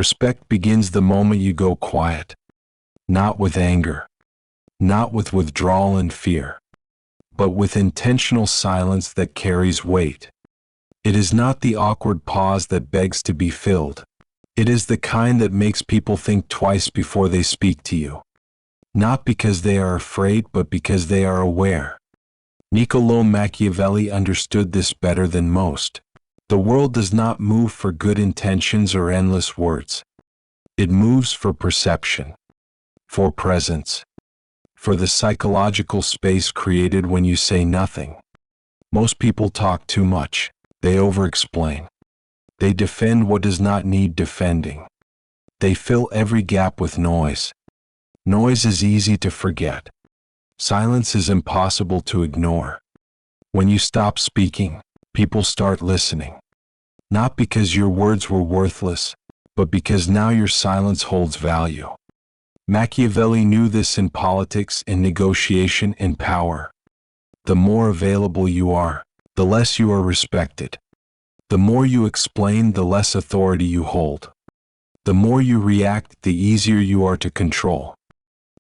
Respect begins the moment you go quiet, not with anger, not with withdrawal and fear, but with intentional silence that carries weight. It is not the awkward pause that begs to be filled. It is the kind that makes people think twice before they speak to you. Not because they are afraid, but because they are aware. Niccolò Machiavelli understood this better than most. The world does not move for good intentions or endless words. It moves for perception, for presence, for the psychological space created when you say nothing. Most people talk too much. They over-explain. They defend what does not need defending. They fill every gap with noise. Noise is easy to forget. Silence is impossible to ignore. When you stop speaking, people start listening. Not because your words were worthless, but because now your silence holds value. Machiavelli knew this in politics, in negotiation, in power. The more available you are, the less you are respected. The more you explain, the less authority you hold. The more you react, the easier you are to control.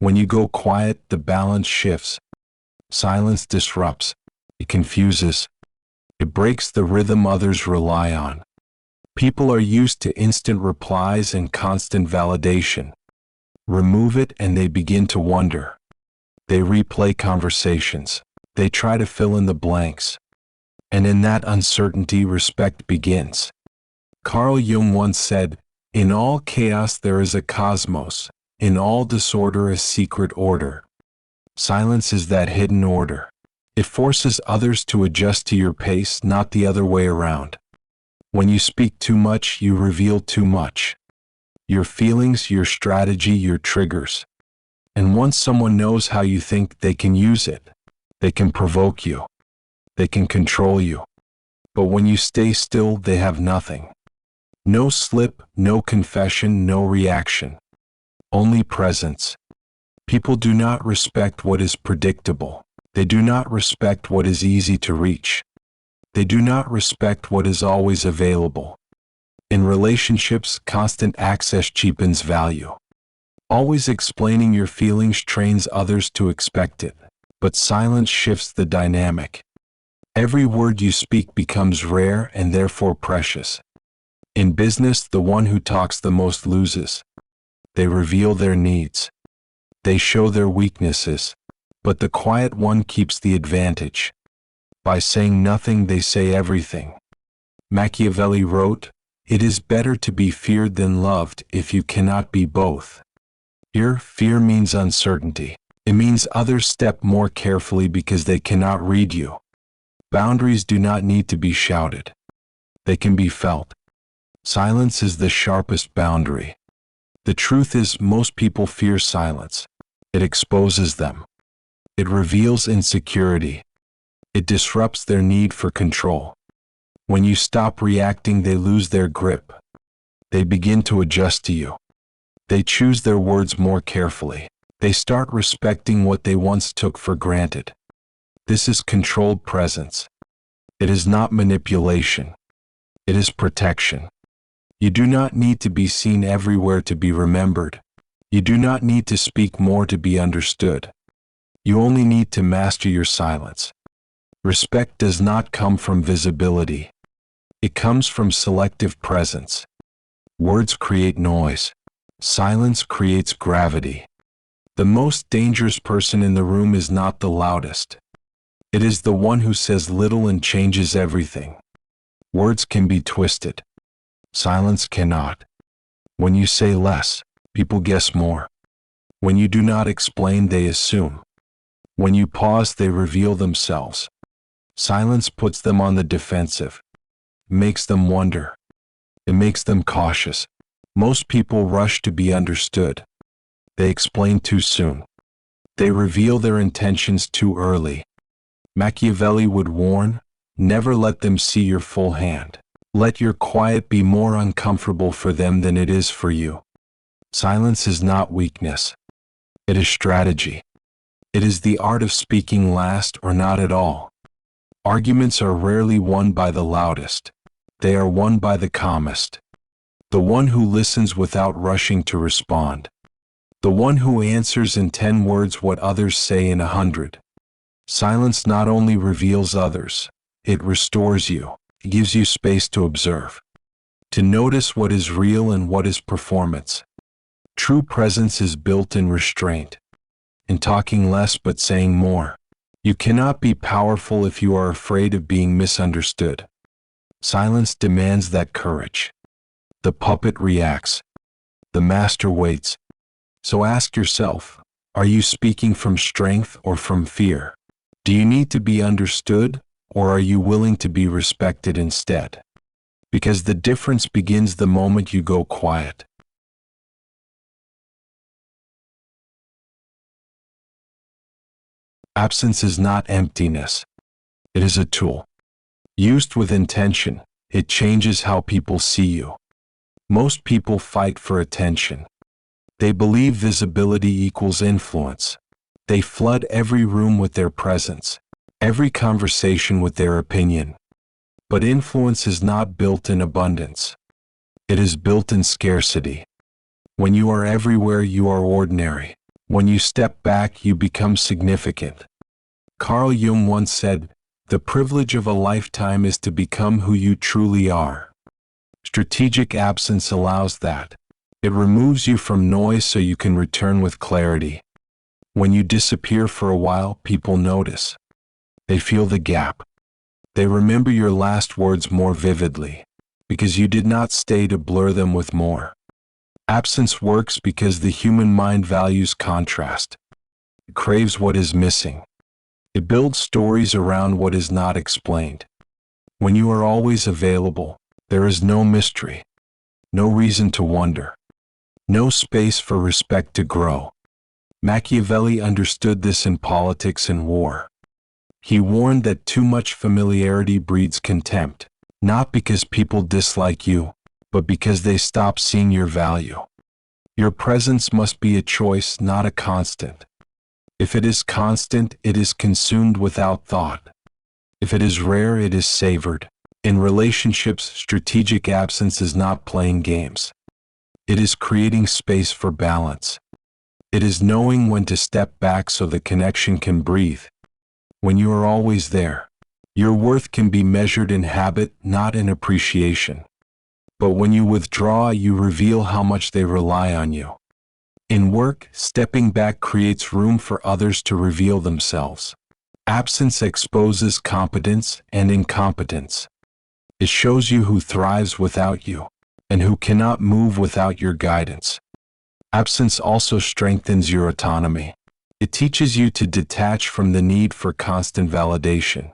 When you go quiet, the balance shifts. Silence disrupts. It confuses. It breaks the rhythm others rely on. People are used to instant replies and constant validation. Remove it and they begin to wonder. They replay conversations. They try to fill in the blanks. And in that uncertainty, respect begins. Carl Jung once said, "In all chaos there is a cosmos, in all disorder a secret order." Silence is that hidden order. It forces others to adjust to your pace, not the other way around. When you speak too much, you reveal too much. Your feelings, your strategy, your triggers. And once someone knows how you think, they can use it. They can provoke you. They can control you. But when you stay still, they have nothing. No slip, no confession, no reaction. Only presence. People do not respect what is predictable. They do not respect what is easy to reach. They do not respect what is always available. In relationships, constant access cheapens value. Always explaining your feelings trains others to expect it. But silence shifts the dynamic. Every word you speak becomes rare and therefore precious. In business, the one who talks the most loses. They reveal their needs. They show their weaknesses. But the quiet one keeps the advantage. By saying nothing, they say everything. Machiavelli wrote, "It is better to be feared than loved if you cannot be both." Here, fear means uncertainty. It means others step more carefully because they cannot read you. Boundaries do not need to be shouted. They can be felt. Silence is the sharpest boundary. The truth is, most people fear silence. It exposes them. It reveals insecurity. It disrupts their need for control. When you stop reacting, they lose their grip. They begin to adjust to you. They choose their words more carefully. They start respecting what they once took for granted. This is controlled presence. It is not manipulation. It is protection. You do not need to be seen everywhere to be remembered. You do not need to speak more to be understood. You only need to master your silence. Respect does not come from visibility. It comes from selective presence. Words create noise. Silence creates gravity. The most dangerous person in the room is not the loudest. It is the one who says little and changes everything. Words can be twisted. Silence cannot. When you say less, people guess more. When you do not explain, they assume. When you pause, they reveal themselves. Silence puts them on the defensive. Makes them wonder. It makes them cautious. Most people rush to be understood. They explain too soon. They reveal their intentions too early. Machiavelli would warn, never let them see your full hand. Let your quiet be more uncomfortable for them than it is for you. Silence is not weakness. It is strategy. It is the art of speaking last or not at all. Arguments are rarely won by the loudest. They are won by the calmest. the one who listens without rushing to respond, the one who answers in 10 words what others say in 100. Silence not only reveals others, it restores you, it gives you space to observe, to notice what is real and what is performance. True presence is built in restraint, in talking less but saying more. You cannot be powerful if you are afraid of being misunderstood. Silence demands that courage. The puppet reacts. The master waits. So ask yourself, are you speaking from strength or from fear? Do you need to be understood, or are you willing to be respected instead? Because the difference begins the moment you go quiet. Absence is not emptiness. It is a tool. Used with intention, it changes how people see you. Most people fight for attention. They believe visibility equals influence. They flood every room with their presence, every conversation with their opinion. But influence is not built in abundance. It is built in scarcity. When you are everywhere, you are ordinary. When you step back, you become significant. Carl Jung once said, "The privilege of a lifetime is to become who you truly are." Strategic absence allows that. It removes you from noise so you can return with clarity. When you disappear for a while, people notice. They feel the gap. They remember your last words more vividly, because you did not stay to blur them with more. Absence works because the human mind values contrast. It craves what is missing. It builds stories around what is not explained. When you are always available, there is no mystery, no reason to wonder, no space for respect to grow. Machiavelli understood this in politics and war. He warned that too much familiarity breeds contempt, not because people dislike you, but because they stop seeing your value. Your presence must be a choice, not a constant. If it is constant, it is consumed without thought. If it is rare, it is savored. In relationships, strategic absence is not playing games. It is creating space for balance. It is knowing when to step back so the connection can breathe. When you are always there, your worth can be measured in habit, not in appreciation. But when you withdraw, you reveal how much they rely on you. In work, stepping back creates room for others to reveal themselves. Absence exposes competence and incompetence. It shows you who thrives without you, and who cannot move without your guidance. Absence also strengthens your autonomy. It teaches you to detach from the need for constant validation.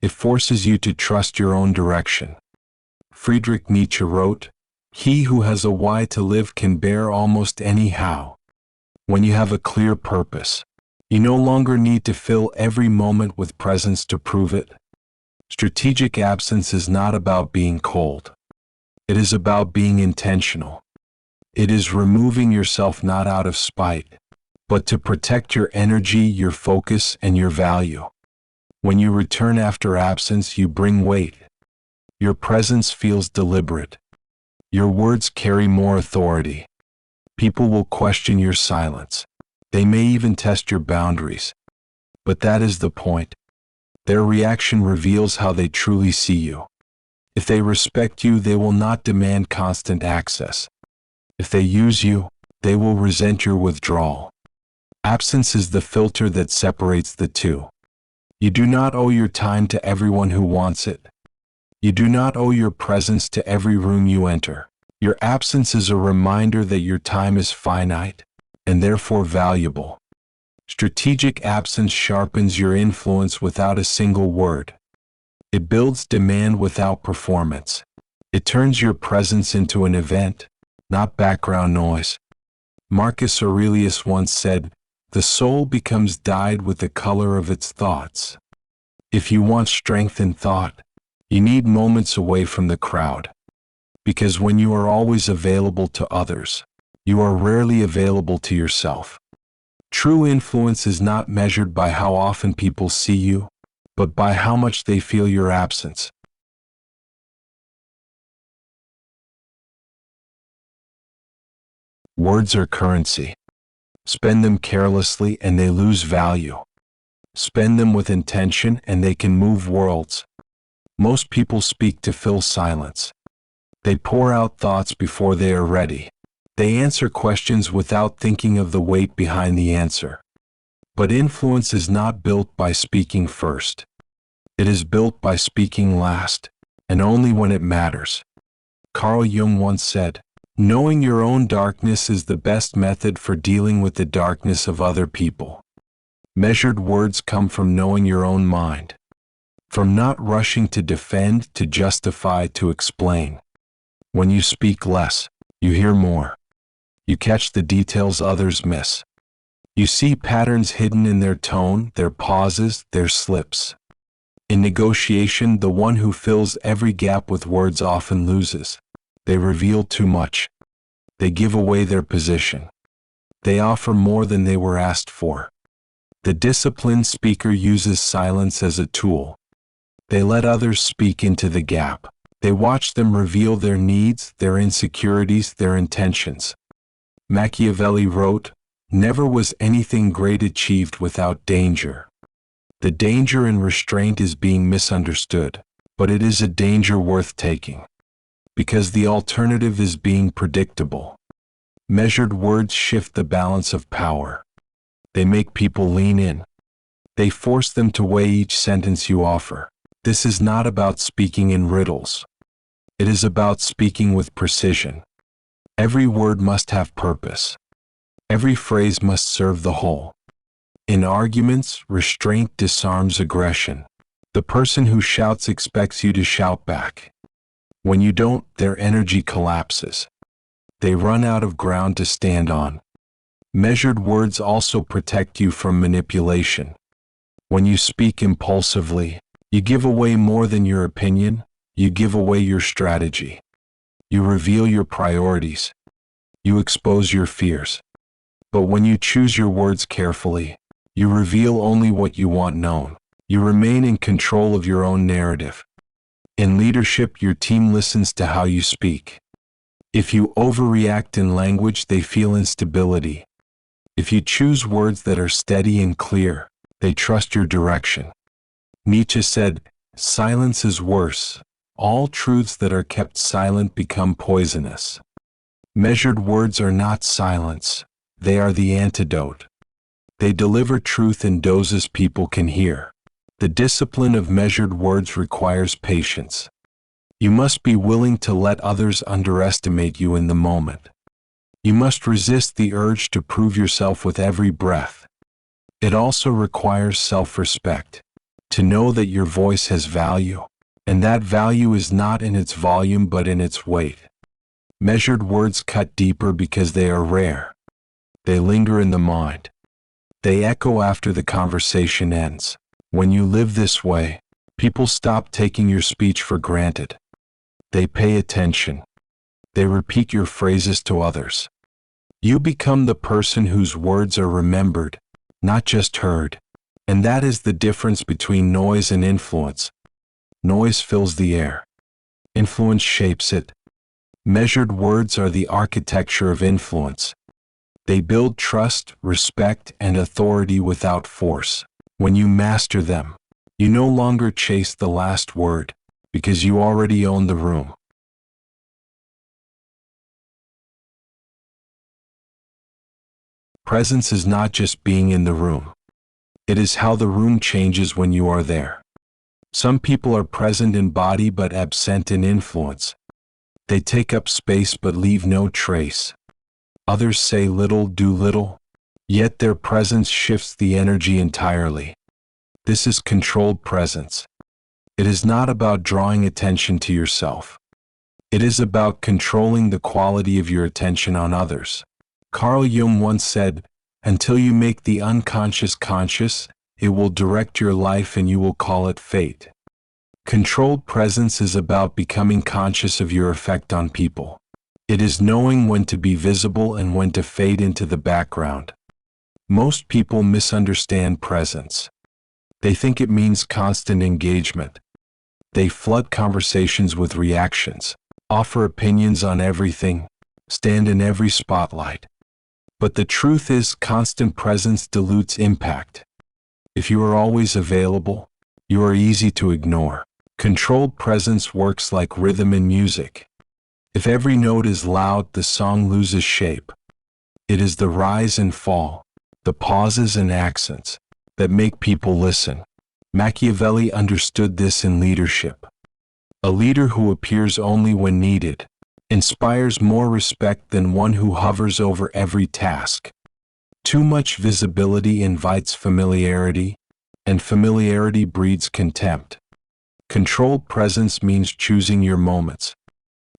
It forces you to trust your own direction. Friedrich Nietzsche wrote, "He who has a why to live can bear almost any how." When you have a clear purpose, you no longer need to fill every moment with presence to prove it. Strategic absence is not about being cold. It is about being intentional. It is removing yourself not out of spite, but to protect your energy, your focus, and your value. When you return after absence, you bring weight. Your presence feels deliberate. Your words carry more authority. People will question your silence. They may even test your boundaries. But that is the point. Their reaction reveals how they truly see you. If they respect you, they will not demand constant access. If they use you, they will resent your withdrawal. Absence is the filter that separates the two. You do not owe your time to everyone who wants it. You do not owe your presence to every room you enter. Your absence is a reminder that your time is finite, and therefore valuable. Strategic absence sharpens your influence without a single word. It builds demand without performance. It turns your presence into an event, not background noise. Marcus Aurelius once said, "The soul becomes dyed with the color of its thoughts." If you want strength in thought, you need moments away from the crowd. Because when you are always available to others, you are rarely available to yourself. True influence is not measured by how often people see you, but by how much they feel your absence. Words are currency. Spend them carelessly and they lose value. Spend them with intention and they can move worlds. Most people speak to fill silence. They pour out thoughts before they are ready. They answer questions without thinking of the weight behind the answer. But influence is not built by speaking first. It is built by speaking last, and only when it matters. Carl Jung once said, "Knowing your own darkness is the best method for dealing with the darkness of other people." Measured words come from knowing your own mind, from not rushing to defend, to justify, to explain. When you speak less, you hear more. You catch the details others miss. You see patterns hidden in their tone, their pauses, their slips. In negotiation, the one who fills every gap with words often loses. They reveal too much. They give away their position. They offer more than they were asked for. The disciplined speaker uses silence as a tool. They let others speak into the gap. They watch them reveal their needs, their insecurities, their intentions. Machiavelli wrote, "Never was anything great achieved without danger." The danger in restraint is being misunderstood, but it is a danger worth taking, because the alternative is being predictable. Measured words shift the balance of power. They make people lean in. They force them to weigh each sentence you offer. This is not about speaking in riddles. It is about speaking with precision. Every word must have purpose. Every phrase must serve the whole. In arguments, restraint disarms aggression. The person who shouts expects you to shout back. When you don't, their energy collapses. They run out of ground to stand on. Measured words also protect you from manipulation. When you speak impulsively, you give away more than your opinion, you give away your strategy. You reveal your priorities. You expose your fears. But when you choose your words carefully, you reveal only what you want known. You remain in control of your own narrative. In leadership, your team listens to how you speak. If you overreact in language, they feel instability. If you choose words that are steady and clear, they trust your direction. Nietzsche said, "Silence is worse. All truths that are kept silent become poisonous." Measured words are not silence. They are the antidote. They deliver truth in doses people can hear. The discipline of measured words requires patience. You must be willing to let others underestimate you in the moment. You must resist the urge to prove yourself with every breath. It also requires self-respect, to know that your voice has value, and that value is not in its volume but in its weight. Measured words cut deeper because they are rare. They linger in the mind. They echo after the conversation ends. When you live this way, people stop taking your speech for granted. They pay attention. They repeat your phrases to others. You become the person whose words are remembered, not just heard. And that is the difference between noise and influence. Noise fills the air. Influence shapes it. Measured words are the architecture of influence. They build trust, respect, and authority without force. When you master them, you no longer chase the last word, because you already own the room. Presence is not just being in the room. It is how the room changes when you are there. Some people are present in body but absent in influence. They take up space but leave no trace. Others say little, do little, yet their presence shifts the energy entirely. This is controlled presence. It is not about drawing attention to yourself. It is about controlling the quality of your attention on others. Carl Jung once said, "Until you make the unconscious conscious, it will direct your life and you will call it fate." Controlled presence is about becoming conscious of your effect on people. It is knowing when to be visible and when to fade into the background. Most people misunderstand presence. They think it means constant engagement. They flood conversations with reactions, offer opinions on everything, stand in every spotlight. But the truth is, constant presence dilutes impact. If you are always available, you are easy to ignore. Controlled presence works like rhythm in music. If every note is loud, the song loses shape. It is the rise and fall, the pauses and accents, that make people listen. Machiavelli understood this in leadership. A leader who appears only when needed inspires more respect than one who hovers over every task. Too much visibility invites familiarity, and familiarity breeds contempt. Controlled presence means choosing your moments.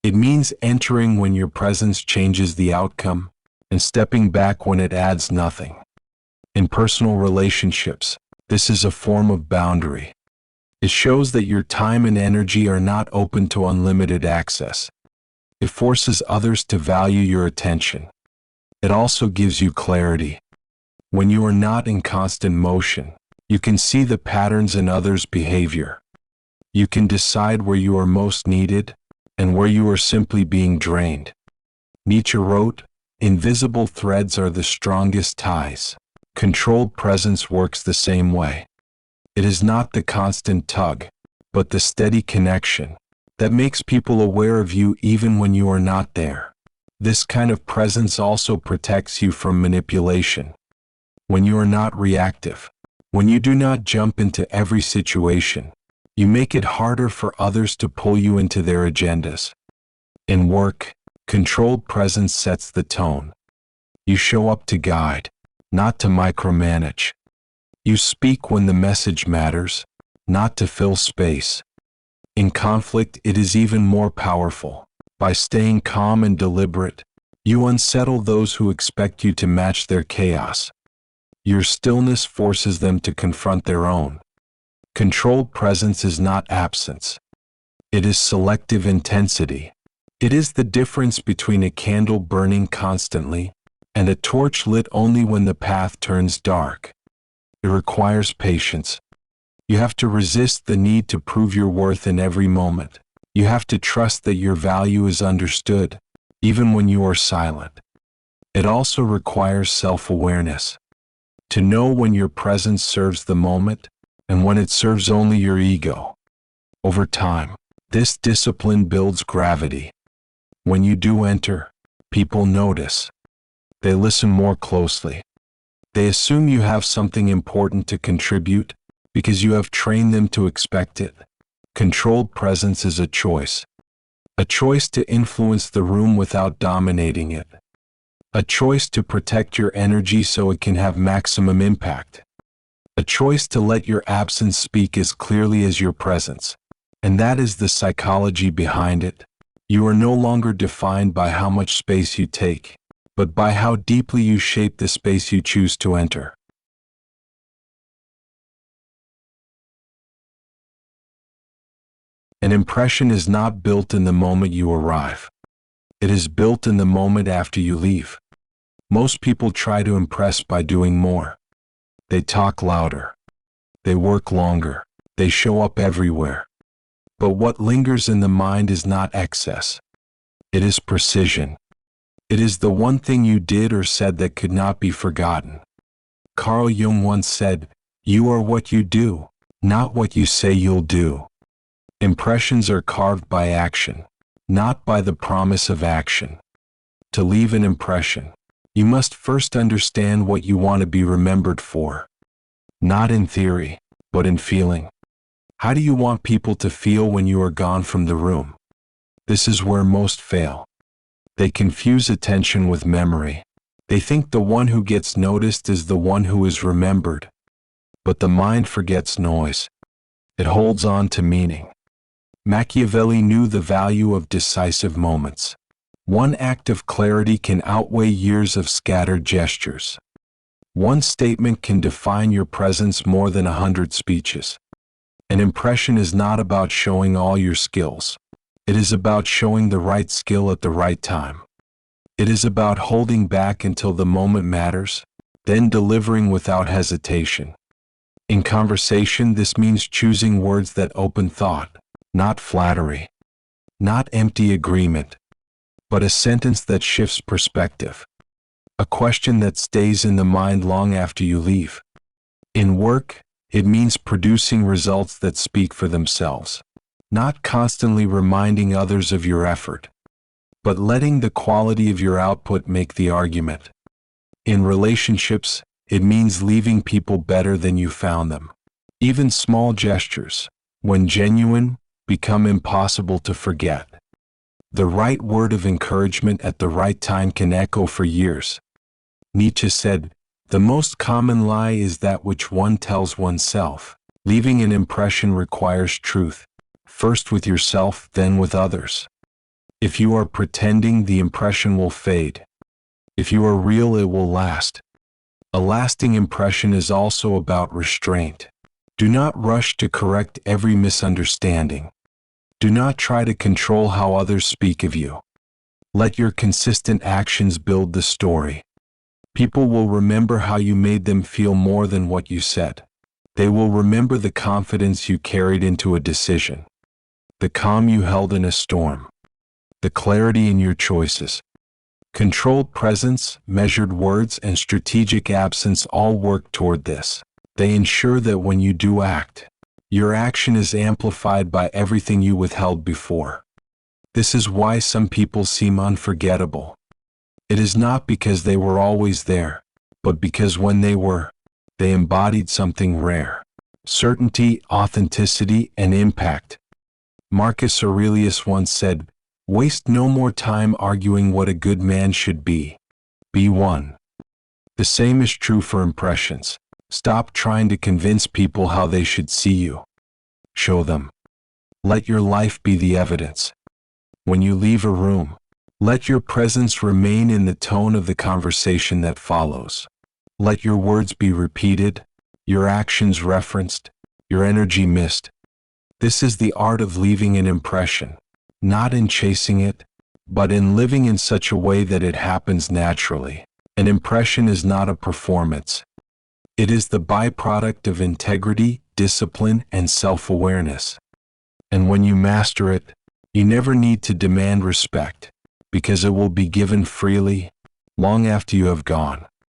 It means entering when your presence changes the outcome, and stepping back when it adds nothing. In personal relationships, this is a form of boundary. It shows that your time and energy are not open to unlimited access. It forces others to value your attention. It also gives you clarity. When you are not in constant motion, you can see the patterns in others' behavior. You can decide where you are most needed and where you are simply being drained. Nietzsche wrote, "Invisible threads are the strongest ties." Controlled presence works the same way. It is not the constant tug, but the steady connection that makes people aware of you even when you are not there. This kind of presence also protects you from manipulation. When you are not reactive, when you do not jump into every situation, you make it harder for others to pull you into their agendas. In work, controlled presence sets the tone. You show up to guide, not to micromanage. You speak when the message matters, not to fill space. In conflict, it is even more powerful. By staying calm and deliberate, you unsettle those who expect you to match their chaos. Your stillness forces them to confront their own. Controlled presence is not absence. It is selective intensity. It is the difference between a candle burning constantly and a torch lit only when the path turns dark. It requires patience. You have to resist the need to prove your worth in every moment. You have to trust that your value is understood, even when you are silent. It also requires self-awareness. To know when your presence serves the moment and when it serves only your ego. Over time, this discipline builds gravity. When you do enter, people notice. They listen more closely. They assume you have something important to contribute because you have trained them to expect it. Controlled presence is a choice to influence the room without dominating it, a choice to protect your energy so it can have maximum impact, a choice to let your absence speak as clearly as your presence. And that is the psychology behind it. You are no longer defined by how much space you take, but by how deeply you shape the space you choose to enter. An impression is not built in the moment you arrive. It is built in the moment after you leave. Most people try to impress by doing more. They talk louder. They work longer. They show up everywhere. But what lingers in the mind is not excess. It is precision. It is the one thing you did or said that could not be forgotten. Carl Jung once said, "You are what you do, not what you say you'll do." Impressions are carved by action, not by the promise of action. To leave an impression, you must first understand what you want to be remembered for. Not in theory, but in feeling. How do you want people to feel when you are gone from the room? This is where most fail. They confuse attention with memory. They think the one who gets noticed is the one who is remembered. But the mind forgets noise. It holds on to meaning. Machiavelli knew the value of decisive moments. One act of clarity can outweigh years of scattered gestures. One statement can define your presence more than 100 speeches. An impression is not about showing all your skills. It is about showing the right skill at the right time. It is about holding back until the moment matters, then delivering without hesitation. In conversation, this means choosing words that open thought, not flattery, not empty agreement, but a sentence that shifts perspective. a question that stays in the mind long after you leave. In work, it means producing results that speak for themselves, not constantly reminding others of your effort, but letting the quality of your output make the argument. In relationships, it means leaving people better than you found them. Even small gestures, when genuine, become impossible to forget. The right word of encouragement at the right time can echo for years. Nietzsche said, "The most common lie is that which one tells oneself." Leaving an impression requires truth, first with yourself, then with others. If you are pretending, the impression will fade. If you are real, it will last. A lasting impression is also about restraint. Do not rush to correct every misunderstanding. Do not try to control how others speak of you. Let your consistent actions build the story. People will remember how you made them feel more than what you said. They will remember the confidence you carried into a decision, the calm you held in a storm, the clarity in your choices. Controlled presence, measured words, and strategic absence all work toward this. They ensure that when you do act, your action is amplified by everything you withheld before. This is why some people seem unforgettable. It is not because they were always there, but because when they were, they embodied something rare: certainty, authenticity, and impact. Marcus Aurelius once said, "Waste no more time arguing what a good man should be. Be one." The same is true for impressions. Stop trying to convince people how they should see you. Show them. Let your life be the evidence. When you leave a room, let your presence remain in the tone of the conversation that follows. Let your words be repeated, your actions referenced, your energy missed. This is the art of leaving an impression, not in chasing it, but in living in such a way that it happens naturally. An impression is not a performance. It is the byproduct of integrity, discipline, and self-awareness. And when you master it, you never need to demand respect, because it will be given freely, long after you have gone.